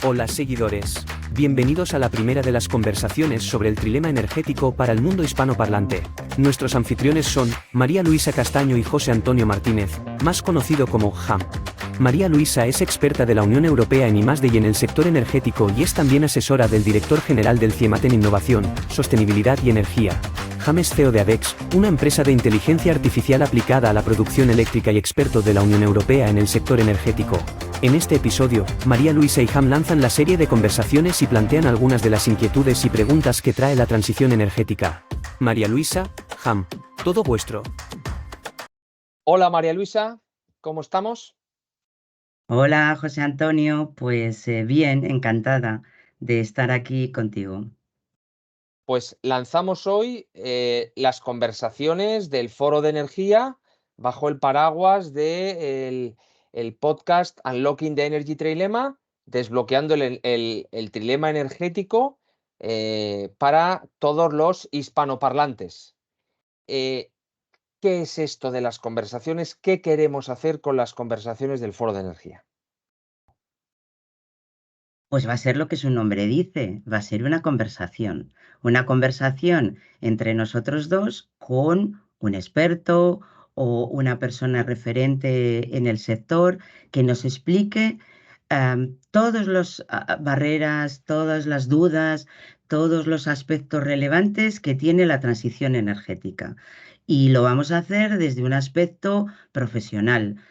Hola seguidores, bienvenidos a la primera de las conversaciones sobre el trilema energético para el mundo hispanoparlante. Nuestros anfitriones son María Luisa Castaño y José Antonio Martínez, más conocido como HAM. María Luisa es experta de la Unión Europea en I+D y en el sector energético y es también asesora del director general del CIEMAT en Innovación, Sostenibilidad y Energía. HAM es CEO de ADEX, una empresa de inteligencia artificial aplicada a la producción eléctrica y experto de la Unión Europea en el sector energético. En este episodio, María Luisa y HAM lanzan la serie de conversaciones y plantean algunas de las inquietudes y preguntas que trae la transición energética. María Luisa, HAM, todo vuestro. Hola María Luisa, ¿cómo estamos? Hola, José Antonio, pues bien, encantada de estar aquí contigo. Pues lanzamos hoy las conversaciones del Foro de Energía bajo el paraguas del el podcast Unlocking the Energy Trilemma, desbloqueando el trilema energético para todos los hispanoparlantes. ¿Qué es esto de las conversaciones? ¿Qué queremos hacer con las conversaciones del Foro de Energía? Pues va a ser lo que su nombre dice, va a ser una conversación entre nosotros dos con un experto o una persona referente en el sector que nos explique todas las barreras, todas las dudas, todos los aspectos relevantes que tiene la transición energética. Y lo vamos a hacer desde un aspecto profesional.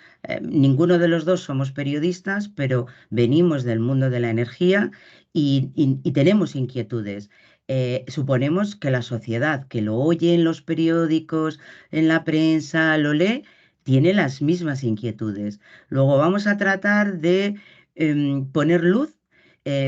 Ninguno de los dos somos periodistas, pero venimos del mundo de la energía y tenemos inquietudes. Suponemos que la sociedad que lo oye en los periódicos, en la prensa, lo lee, tiene las mismas inquietudes. Luego vamos a tratar de poner luz,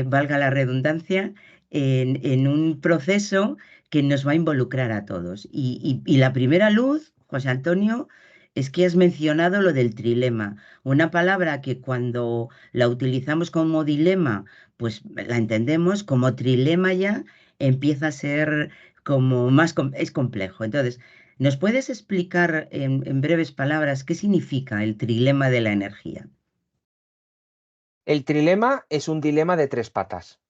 valga la redundancia, en un proceso que nos va a involucrar a todos. Y la primera luz, José Antonio, es que has mencionado lo del trilema, una palabra que cuando la utilizamos como dilema, pues la entendemos, como trilema ya empieza a ser como es complejo. Entonces, ¿nos puedes explicar en breves palabras qué significa el trilema de la energía? El trilema es un dilema de tres patas.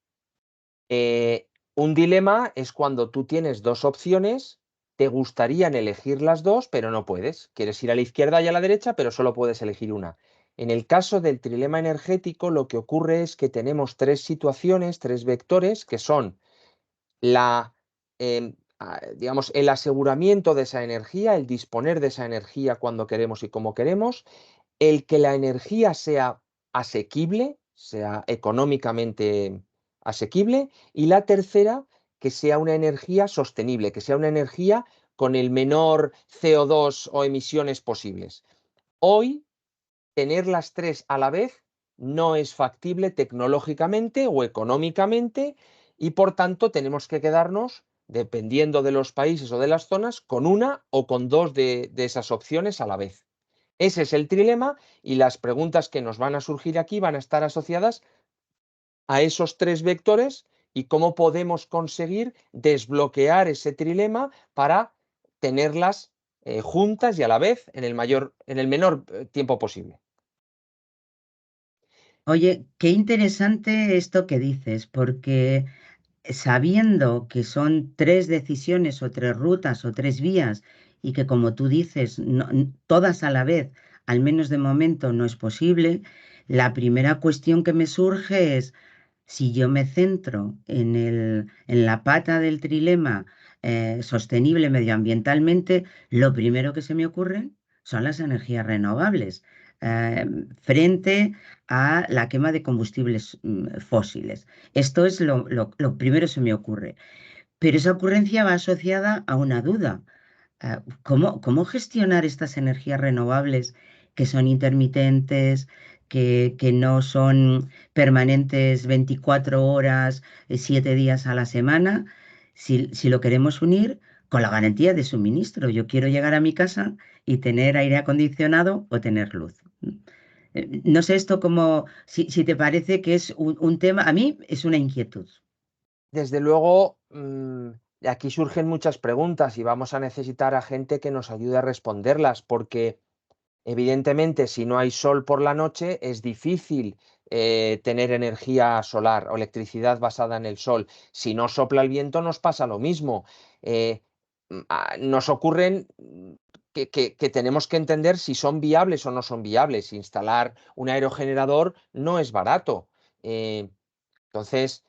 Un dilema es cuando tú tienes dos opciones, te gustarían elegir las dos, pero no puedes. Quieres ir a la izquierda y a la derecha, pero solo puedes elegir una. En el caso del trilema energético, lo que ocurre es que tenemos tres situaciones, tres vectores, que son digamos, el aseguramiento de esa energía, el disponer de esa energía cuando queremos y como queremos, el que la energía sea asequible, sea económicamente asequible, y la tercera, que sea una energía sostenible, que sea una energía con el menor CO2 o emisiones posibles. Hoy, tener las tres a la vez no es factible tecnológicamente o económicamente y por tanto tenemos que quedarnos, dependiendo de los países o de las zonas, con una o con dos de esas opciones a la vez. Ese es el trilema y las preguntas que nos van a surgir aquí van a estar asociadas a esos tres vectores y cómo podemos conseguir desbloquear ese trilema para tenerlas juntas y a la vez en el menor tiempo posible. Oye, qué interesante esto que dices, porque sabiendo que son tres decisiones o tres rutas o tres vías y que como tú dices, todas a la vez, al menos de momento, no es posible, la primera cuestión que me surge es, si yo me centro en la pata del trilema sostenible medioambientalmente, lo primero que se me ocurre son las energías renovables frente a la quema de combustibles fósiles. Esto es lo primero que se me ocurre. Pero esa ocurrencia va asociada a una duda. ¿Cómo gestionar estas energías renovables que son intermitentes, que no son permanentes 24 horas, 7 días a la semana, si lo queremos unir con la garantía de suministro? Yo quiero llegar a mi casa y tener aire acondicionado o tener luz. No sé esto como, si te parece que es un tema, a mí es una inquietud. Desde luego, de aquí surgen muchas preguntas y vamos a necesitar a gente que nos ayude a responderlas, porque evidentemente si no hay sol por la noche es difícil tener energía solar o electricidad basada en el sol. Si no sopla el viento nos pasa lo mismo. Nos ocurren que tenemos que entender si son viables o no son viables. Instalar un aerogenerador no es barato. Entonces,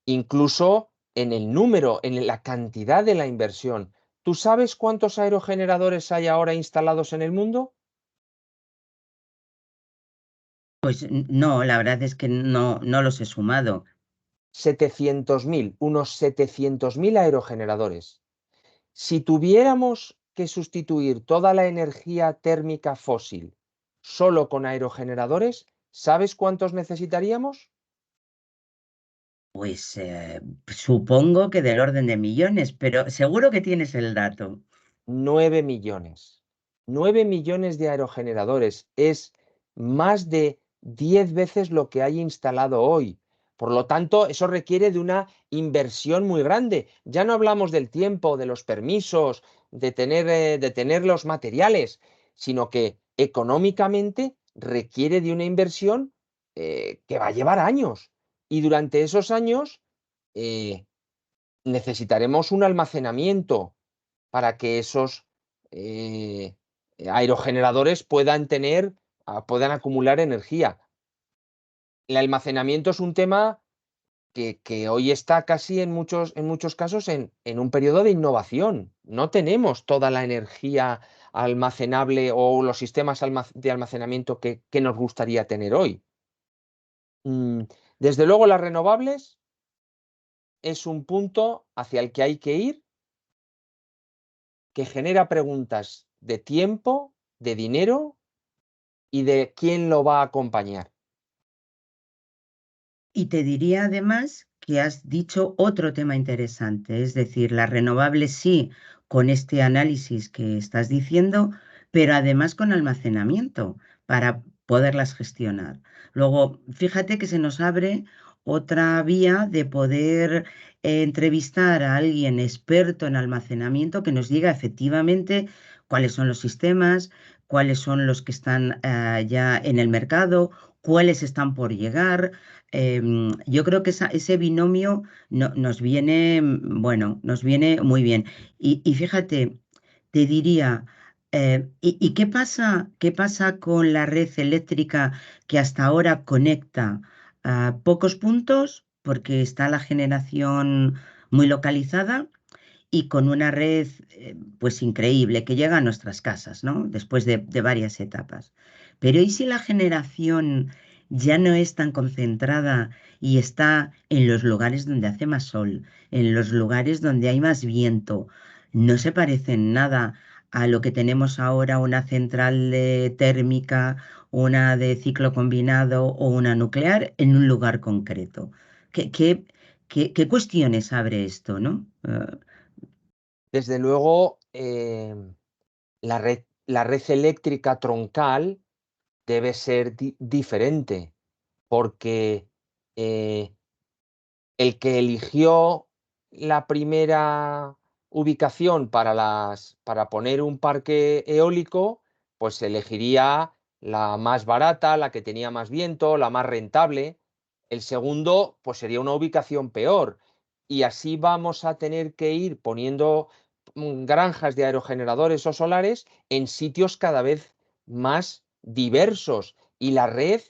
incluso en el número, en la cantidad de la inversión. ¿Tú sabes cuántos aerogeneradores hay ahora instalados en el mundo? Pues no, la verdad es que no los he sumado. 700.000, unos 700.000 aerogeneradores. Si tuviéramos que sustituir toda la energía térmica fósil solo con aerogeneradores, ¿sabes cuántos necesitaríamos? Pues supongo que del orden de millones, pero seguro que tienes el dato. 9 millones. 9 millones de aerogeneradores. Es más de 10 veces lo que hay instalado hoy. Por lo tanto, eso requiere de una inversión muy grande. Ya no hablamos del tiempo, de los permisos, de tener los materiales, sino que económicamente requiere de una inversión que va a llevar años. Y durante esos años eh, necesitaremos un almacenamiento para que esos eh, aerogeneradores puedan acumular energía. El almacenamiento es un tema que hoy está casi en muchos casos en un periodo de innovación. No tenemos toda la energía almacenable o los sistemas de almacenamiento que nos gustaría tener hoy. Mm, Desde luego, las renovables es un punto hacia el que hay que ir, que genera preguntas de tiempo, de dinero y de quién lo va a acompañar. Y te diría además que has dicho otro tema interesante, es decir, las renovables sí, con este análisis que estás diciendo, pero además con almacenamiento para poderlas gestionar. Luego, fíjate que se nos abre otra vía de poder entrevistar a alguien experto en almacenamiento que nos diga efectivamente cuáles son los sistemas, cuáles son los que están ya en el mercado, cuáles están por llegar. Yo creo que ese binomio nos viene, bueno, nos viene muy bien. Y fíjate, te diría, ¿y qué pasa con la red eléctrica que hasta ahora conecta a pocos puntos porque está la generación muy localizada? Y con una red pues increíble que llega a nuestras casas, ¿no? Después de varias etapas. Pero ¿y si la generación ya no es tan concentrada y está en los lugares donde hace más sol, en los lugares donde hay más viento? No se parece en nada a lo que tenemos ahora, una central térmica, una de ciclo combinado o una nuclear en un lugar concreto. ¿Qué cuestiones abre esto, no? Desde luego, la red eléctrica troncal debe ser diferente, porque eh, el que eligió la primera ubicación para poner un parque eólico, pues elegiría la más barata, la que tenía más viento, la más rentable. El segundo, pues sería una ubicación peor. Y así vamos a tener que ir poniendo granjas de aerogeneradores o solares en sitios cada vez más diversos. Y la red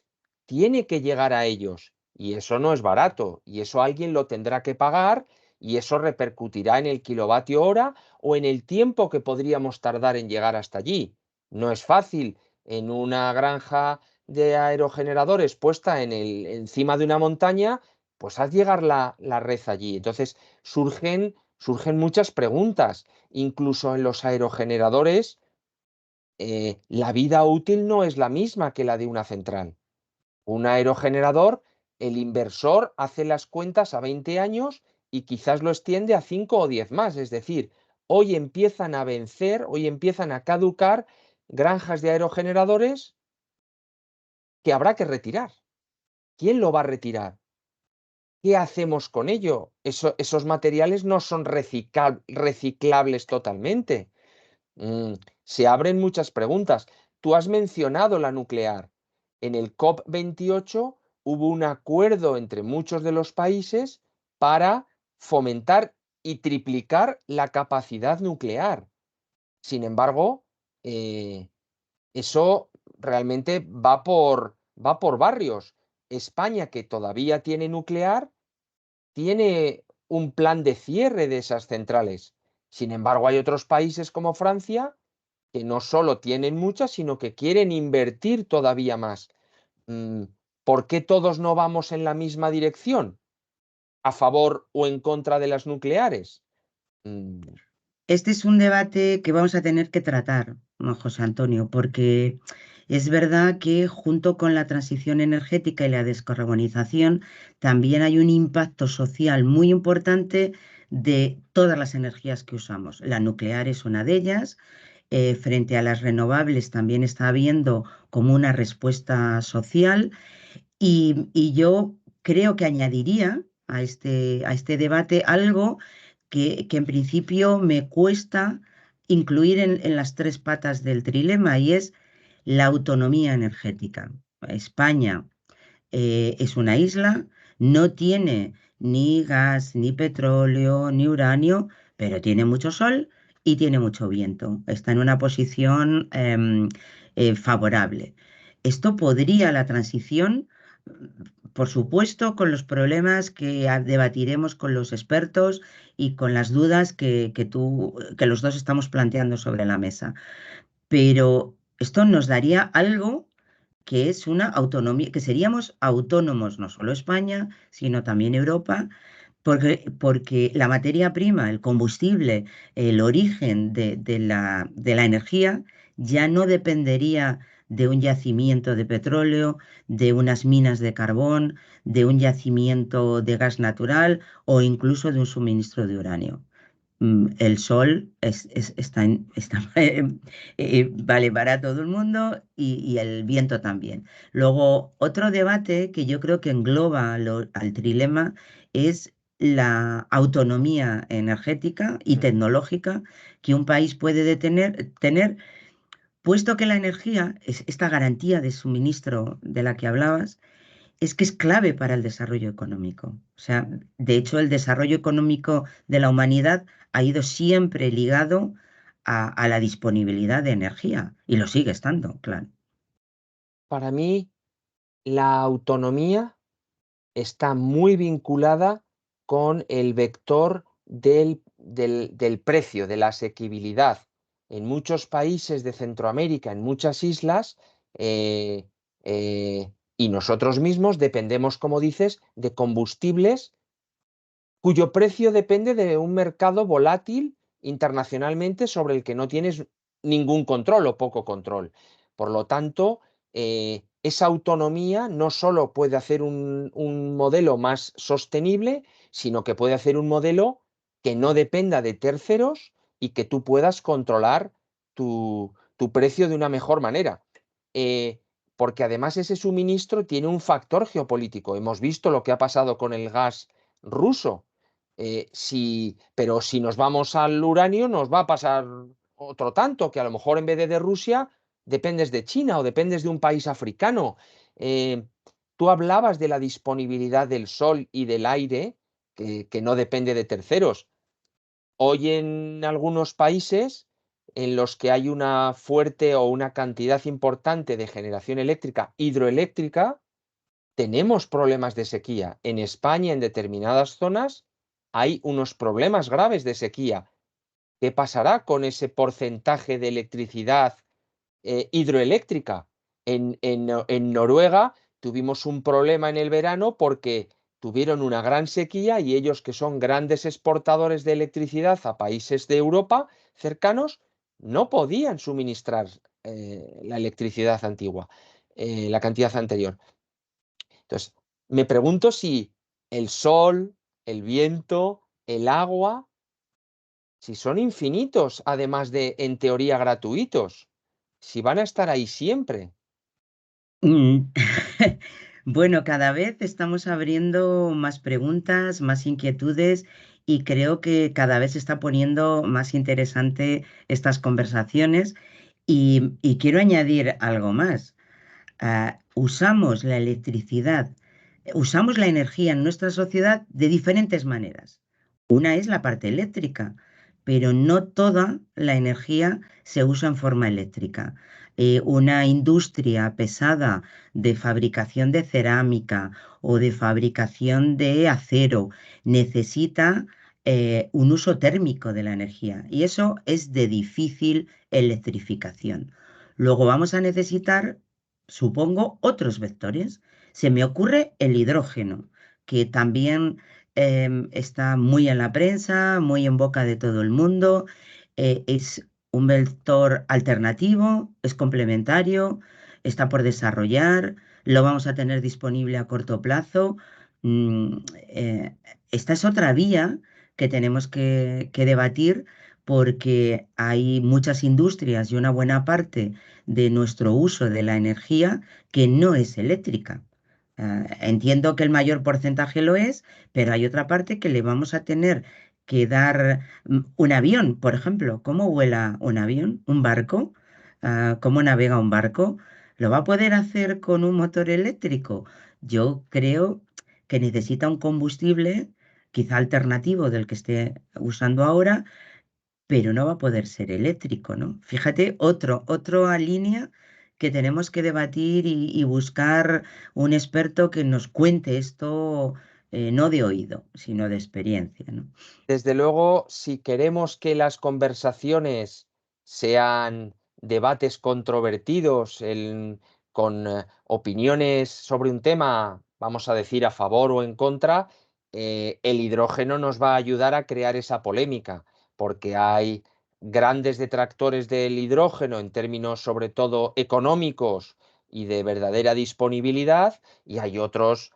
tiene que llegar a ellos. Y eso no es barato, y eso alguien lo tendrá que pagar, y eso repercutirá en el kilovatio hora o en el tiempo que podríamos tardar en llegar hasta allí. No es fácil en una granja de aerogeneradores puesta encima de una montaña, pues haz llegar la red allí. Entonces surgen muchas preguntas. Incluso en los aerogeneradores, la vida útil no es la misma que la de una central. Un aerogenerador, el inversor hace las cuentas a 20 años y quizás lo extiende a 5 o 10 más. Es decir, hoy empiezan a caducar granjas de aerogeneradores que habrá que retirar. ¿Quién lo va a retirar? ¿Qué hacemos con ello? Esos materiales no son reciclables totalmente. Se abren muchas preguntas. Tú has mencionado la nuclear. en el COP28 hubo un acuerdo entre muchos de los países para fomentar y triplicar la capacidad nuclear. Sin embargo, eso realmente va por barrios. España, que todavía tiene nuclear, tiene un plan de cierre de esas centrales. Sin embargo, hay otros países como Francia que no solo tienen muchas, sino que quieren invertir todavía más. Mm, ¿Por qué todos no vamos en la misma dirección? ¿A favor o en contra de las nucleares? Mm, Este es un debate que vamos a tener que tratar, ¿no, José Antonio? Porque es verdad que junto con la transición energética y la descarbonización también hay un impacto social muy importante de todas las energías que usamos. La nuclear es una de ellas. Frente a las renovables también está habiendo como una respuesta social y yo creo que añadiría a este debate algo que en principio me cuesta incluir en las tres patas del trilema y es la autonomía energética. España es una isla, no tiene ni gas, ni petróleo, ni uranio, pero tiene mucho sol y tiene mucho viento. Está en una posición favorable. Esto podría la transición, por supuesto, con los problemas que debatiremos con los expertos y con las dudas que los dos estamos planteando sobre la mesa. Pero esto nos daría algo que es una autonomía, que seríamos autónomos, no solo España, sino también Europa, porque la materia prima, el combustible, el origen de la energía ya no dependería de un yacimiento de petróleo, de unas minas de carbón, de un yacimiento de gas natural o incluso de un suministro de uranio. El sol vale para todo el mundo y el viento también. Luego, otro debate que yo creo que engloba al trilema es la autonomía energética y mm. tecnológica que un país puede tener, puesto que la energía, esta garantía de suministro de la que hablabas, es que es clave para el desarrollo económico. O sea, de hecho, el desarrollo económico de la humanidad ha ido siempre ligado a la disponibilidad de energía y lo sigue estando, claro. Para mí, la autonomía está muy vinculada con el vector del precio, de la asequibilidad. En muchos países de Centroamérica, en muchas islas, eh, y nosotros mismos dependemos, como dices, de combustibles cuyo precio depende de un mercado volátil internacionalmente sobre el que no tienes ningún control o poco control. Por lo tanto, esa autonomía no solo puede hacer un modelo más sostenible, sino que puede hacer un modelo que no dependa de terceros y que tú puedas controlar tu precio de una mejor manera. Eh, Porque además ese suministro tiene un factor geopolítico. Hemos visto lo que ha pasado con el gas ruso. Pero si nos vamos al uranio, nos va a pasar otro tanto, que a lo mejor en vez de Rusia, dependes de China o dependes de un país africano. Eh, Tú hablabas de la disponibilidad del sol y del aire, que no depende de terceros. Hoy en algunos países en los que hay una fuerte o una cantidad importante de generación eléctrica hidroeléctrica, tenemos problemas de sequía. En España, en determinadas zonas, hay unos problemas graves de sequía. ¿Qué pasará con ese porcentaje de electricidad hidroeléctrica? En Noruega tuvimos un problema en el verano porque tuvieron una gran sequía y ellos, que son grandes exportadores de electricidad a países de Europa cercanos, no podían suministrar la electricidad antigua, la cantidad anterior. Entonces, me pregunto si el sol, el viento, el agua, si son infinitos, además de, en teoría, gratuitos, si van a estar ahí siempre. Mm. Bueno, cada vez estamos abriendo más preguntas, más inquietudes y creo que cada vez se está poniendo más interesante estas conversaciones y quiero añadir algo más. usamos la electricidad, usamos la energía en nuestra sociedad de diferentes maneras. Una es la parte eléctrica, pero no toda la energía se usa en forma eléctrica. Una industria pesada de fabricación de cerámica o de fabricación de acero necesita un uso térmico de la energía y eso es de difícil electrificación. Luego vamos a necesitar, supongo, otros vectores. Se me ocurre el hidrógeno, que también está muy en la prensa, muy en boca de todo el mundo. Es un vector alternativo, es complementario, está por desarrollar, lo vamos a tener disponible a corto plazo. Mm, Esta es otra vía que tenemos que debatir porque hay muchas industrias y una buena parte de nuestro uso de la energía que no es eléctrica. Entiendo que el mayor porcentaje lo es, pero hay otra parte que le vamos a tener que dar un avión, por ejemplo. ¿Cómo vuela un avión? ¿Un barco? ¿Cómo navega un barco? ¿Lo va a poder hacer con un motor eléctrico? Yo creo que necesita un combustible quizá alternativo del que esté usando ahora, pero no va a poder ser eléctrico, ¿no? Fíjate, otra línea que tenemos que debatir y buscar un experto que nos cuente esto, no de oído, sino de experiencia, ¿no? Desde luego, si queremos que las conversaciones sean debates controvertidos, con opiniones sobre un tema, vamos a decir, a favor o en contra, el hidrógeno nos va a ayudar a crear esa polémica, porque hay grandes detractores del hidrógeno en términos sobre todo económicos y de verdadera disponibilidad, y hay otros,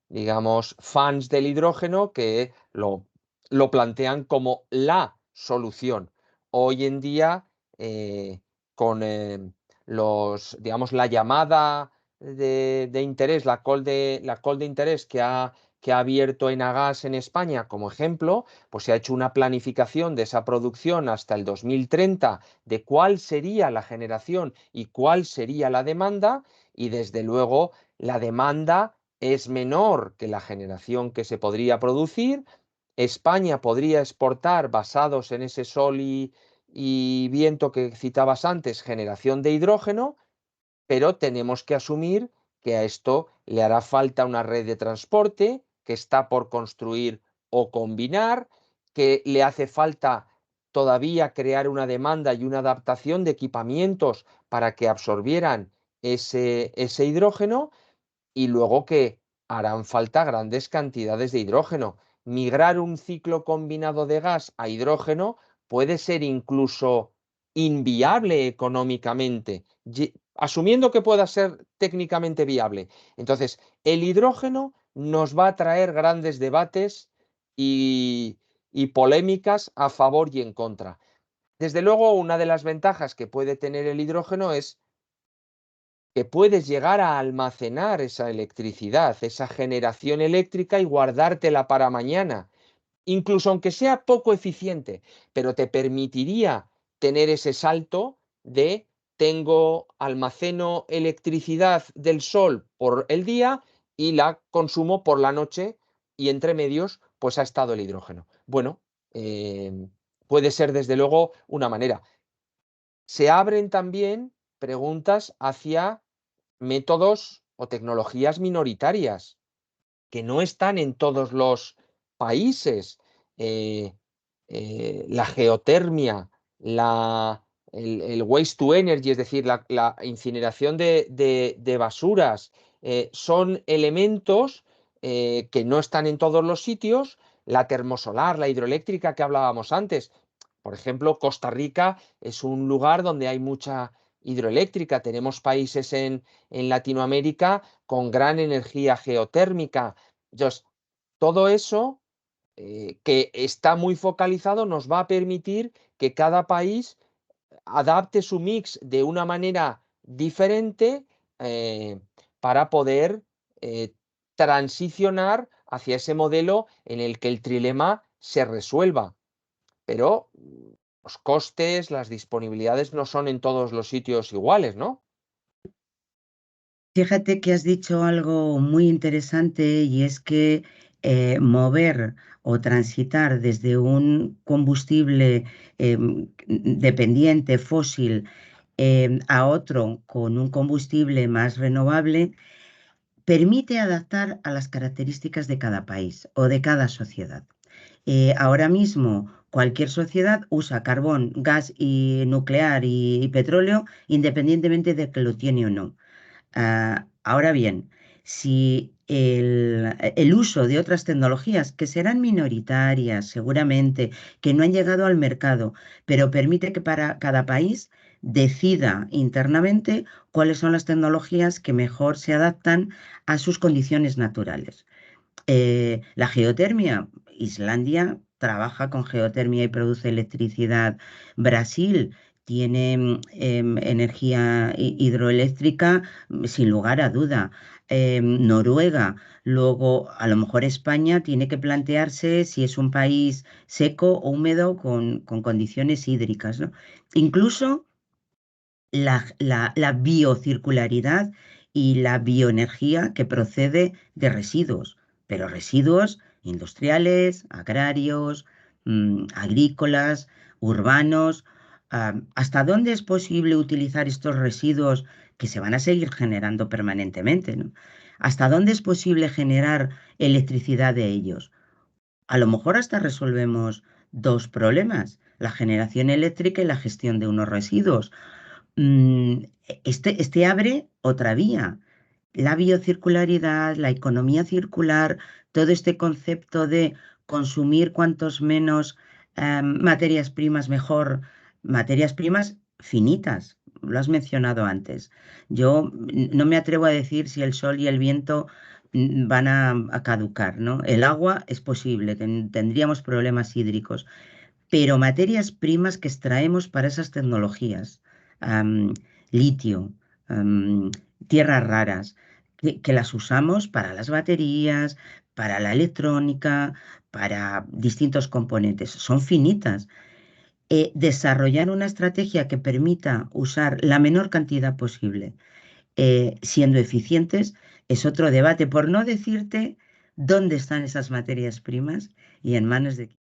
digamos, fans del hidrógeno que lo plantean como la solución. Hoy en día, con digamos, la llamada de interés, la call de interés que ha abierto Enagas en España como ejemplo, pues se ha hecho una planificación de esa producción hasta el 2030 de cuál sería la generación y cuál sería la demanda, y desde luego la demanda es menor que la generación que se podría producir. España podría exportar, basados en ese sol y viento que citabas antes, generación de hidrógeno, pero tenemos que asumir que a esto le hará falta una red de transporte que está por construir o combinar, que le hace falta todavía crear una demanda y una adaptación de equipamientos para que absorbieran ese hidrógeno, y luego que harán falta grandes cantidades de hidrógeno. Migrar un ciclo combinado de gas a hidrógeno puede ser incluso inviable económicamente, asumiendo que pueda ser técnicamente viable. Entonces, el hidrógeno nos va a traer grandes debates y polémicas a favor y en contra. Desde luego, una de las ventajas que puede tener el hidrógeno es que puedes llegar a almacenar esa electricidad, esa generación eléctrica, y guardártela para mañana, incluso aunque sea poco eficiente, pero te permitiría tener ese salto de almaceno electricidad del sol por el día y la consumo por la noche, y entre medios pues ha estado el hidrógeno. Bueno, puede ser desde luego una manera. Se abren también preguntas hacia métodos o tecnologías minoritarias que no están en todos los países. Eh, la geotermia, el waste to energy, es decir, la incineración de basuras, son elementos que no están en todos los sitios. La termosolar, la hidroeléctrica que hablábamos antes. Por ejemplo, Costa Rica es un lugar donde hay mucha hidroeléctrica. Tenemos países en Latinoamérica con gran energía geotérmica. Entonces, todo eso que está muy focalizado nos va a permitir que cada país adapte su mix de una manera diferente, eh, para poder eh, transicionar hacia ese modelo en el que el trilema se resuelva. Pero los costes, las disponibilidades no son en todos los sitios iguales, ¿no? Fíjate que has dicho algo muy interesante y es que mover o transitar desde un combustible dependiente, fósil, a otro con un combustible más renovable, permite adaptar a las características de cada país o de cada sociedad. Ahora mismo cualquier sociedad usa carbón, gas y nuclear y petróleo independientemente de que lo tiene o no. Ahora bien, si el uso de otras tecnologías, que serán minoritarias seguramente, que no han llegado al mercado, pero permite que para cada país decida internamente cuáles son las tecnologías que mejor se adaptan a sus condiciones naturales. La geotermia, Islandia trabaja con geotermia y produce electricidad. Brasil tiene energía hidroeléctrica sin lugar a duda. Noruega, luego a lo mejor España tiene que plantearse si es un país seco o húmedo con condiciones hídricas, ¿no? Incluso la biocircularidad y la bioenergía que procede de residuos, pero residuos industriales, agrarios, agrícolas, urbanos. ¿Hasta dónde es posible utilizar estos residuos que se van a seguir generando permanentemente, ¿no? ¿Hasta dónde es posible generar electricidad de ellos? A lo mejor hasta resolvemos dos problemas, la generación eléctrica y la gestión de unos residuos. mm, este abre otra vía. La biocircularidad, la economía circular, todo este concepto de consumir cuantos menos materias primas mejor, materias primas finitas, lo has mencionado antes. Yo no me atrevo a decir si el sol y el viento van a caducar, ¿no? El agua es posible, tendríamos problemas hídricos, pero materias primas que extraemos para esas tecnologías, am, litio, am, tierras raras, que las usamos para las baterías, para la electrónica, para distintos componentes, son finitas. Desarrollar una estrategia que permita usar la menor cantidad posible, siendo eficientes, es otro debate, por no decirte dónde están esas materias primas y en manos de...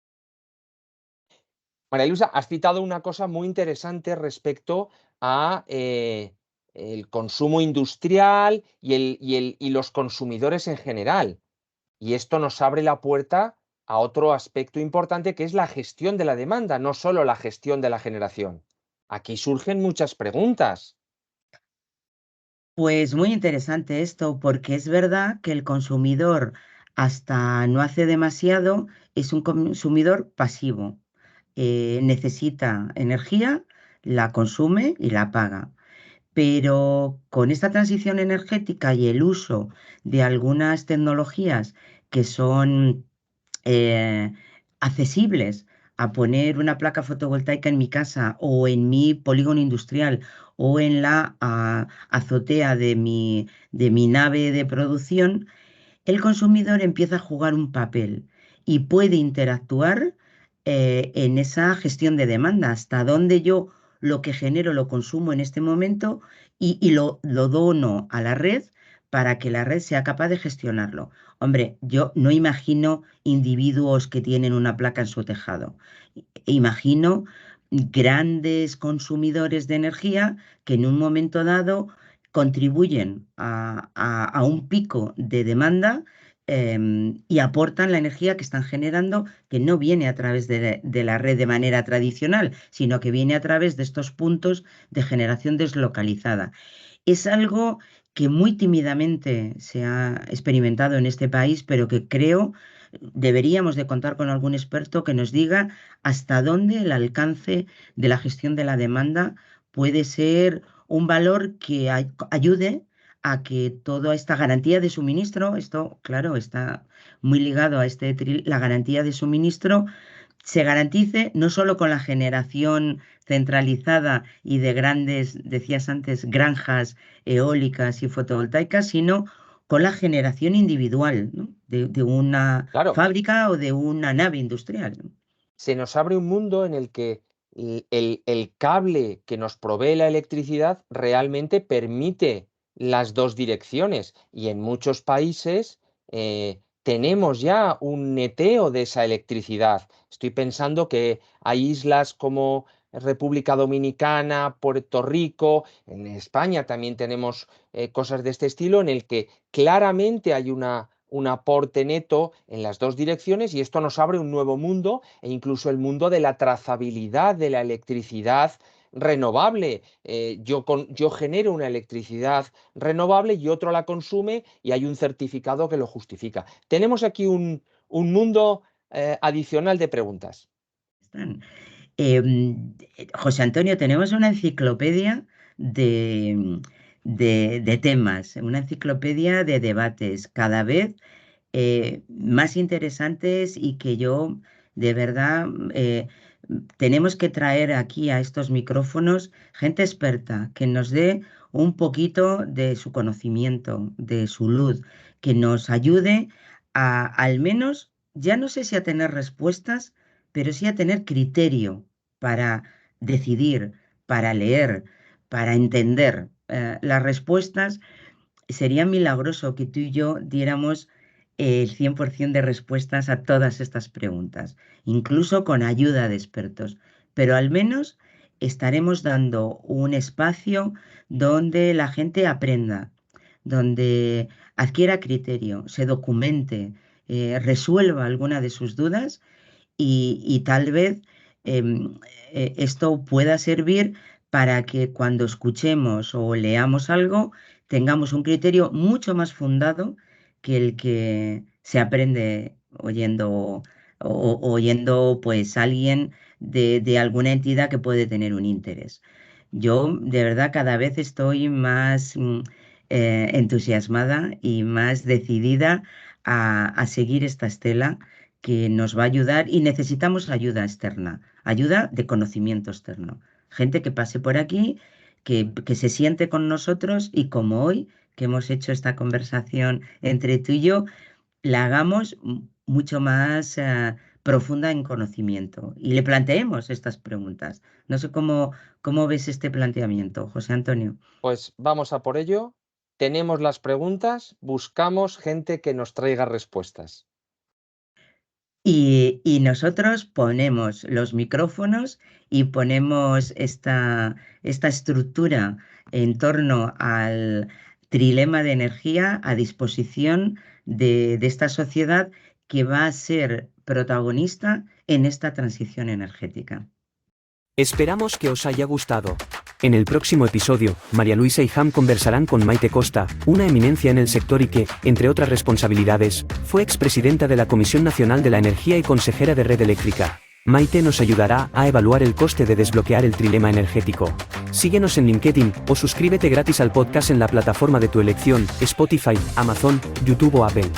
María Luisa, has citado una cosa muy interesante respecto a el consumo industrial y los consumidores en general. Y esto nos abre la puerta a otro aspecto importante que es la gestión de la demanda, no solo la gestión de la generación. Aquí surgen muchas preguntas. Pues muy interesante esto, porque es verdad que el consumidor hasta no hace demasiado es un consumidor pasivo. Necesita energía, la consume y la paga. Pero con esta transición energética y el uso de algunas tecnologías que son eh, accesibles a poner una placa fotovoltaica en mi casa o en mi polígono industrial o en la azotea de mi nave de producción, el consumidor empieza a jugar un papel y puede interactuar en esa gestión de demanda, hasta donde yo lo que genero lo consumo en este momento y lo dono a la red para que la red sea capaz de gestionarlo. Hombre, yo no imagino individuos que tienen una placa en su tejado. Imagino grandes consumidores de energía que en un momento dado contribuyen a un pico de demanda y aportan la energía que están generando, que no viene a través de la red de manera tradicional, sino que viene a través de estos puntos de generación deslocalizada. Es algo que muy tímidamente se ha experimentado en este país, pero que creo deberíamos de contar con algún experto que nos diga hasta dónde el alcance de la gestión de la demanda puede ser un valor que ayude a que toda esta garantía de suministro, esto, claro, está muy ligado a la garantía de suministro, se garantice no solo con la generación centralizada y de grandes, decías antes, granjas eólicas y fotovoltaicas, sino con la generación individual, ¿no? De una Claro, fábrica o de una nave industrial, ¿no? se nos abre un mundo en el que el cable que nos provee la electricidad realmente permite las dos direcciones y en muchos países tenemos ya un neteo de esa electricidad. Estoy pensando que hay islas como República Dominicana, Puerto Rico, en España también tenemos cosas de este estilo en el que claramente hay un aporte neto en las dos direcciones y esto nos abre un nuevo mundo e incluso el mundo de la trazabilidad de la electricidad renovable. Yo genero una electricidad renovable y otro la consume y hay un certificado que lo justifica. Tenemos aquí un mundo adicional de preguntas. José Antonio, tenemos una enciclopedia de, de temas, una enciclopedia de debates cada vez más interesantes y que yo, de verdad, tenemos que traer aquí a estos micrófonos gente experta que nos dé un poquito de su conocimiento, de su luz, que nos ayude a al menos, ya no sé si a tener respuestas, pero sí a tener criterio para decidir, para leer, para entender las respuestas. Sería milagroso que tú y yo diéramos el 100% de respuestas a todas estas preguntas, incluso con ayuda de expertos, pero al menos estaremos dando un espacio donde la gente aprenda, donde adquiera criterio, se documente, resuelva alguna de sus dudas y tal vez esto pueda servir para que cuando escuchemos o leamos algo tengamos un criterio mucho más fundado que el que se aprende oyendo, oyendo pues alguien de alguna entidad que puede tener un interés. Yo de verdad cada vez estoy más entusiasmada y más decidida a seguir esta estela que nos va a ayudar y necesitamos ayuda externa, ayuda de conocimiento externo. Gente que pase por aquí, que se siente con nosotros y como hoy, que hemos hecho esta conversación entre tú y yo, la hagamos mucho más profunda en conocimiento y le planteemos estas preguntas. No sé cómo ves este planteamiento, José Antonio. Pues vamos a por ello. Tenemos las preguntas, buscamos gente que nos traiga respuestas. Y nosotros ponemos los micrófonos y ponemos esta estructura en torno al trilema de energía a disposición de esta sociedad que va a ser protagonista en esta transición energética. Esperamos que os haya gustado. En el próximo episodio, María Luisa y Ham conversarán con Maite Costa, una eminencia en el sector y que, entre otras responsabilidades, fue expresidenta de la Comisión Nacional de la Energía y consejera de Red Eléctrica. Maite nos ayudará a evaluar el coste de desbloquear el trilema energético. Síguenos en LinkedIn o suscríbete gratis al podcast en la plataforma de tu elección, Spotify, Amazon, YouTube o Apple.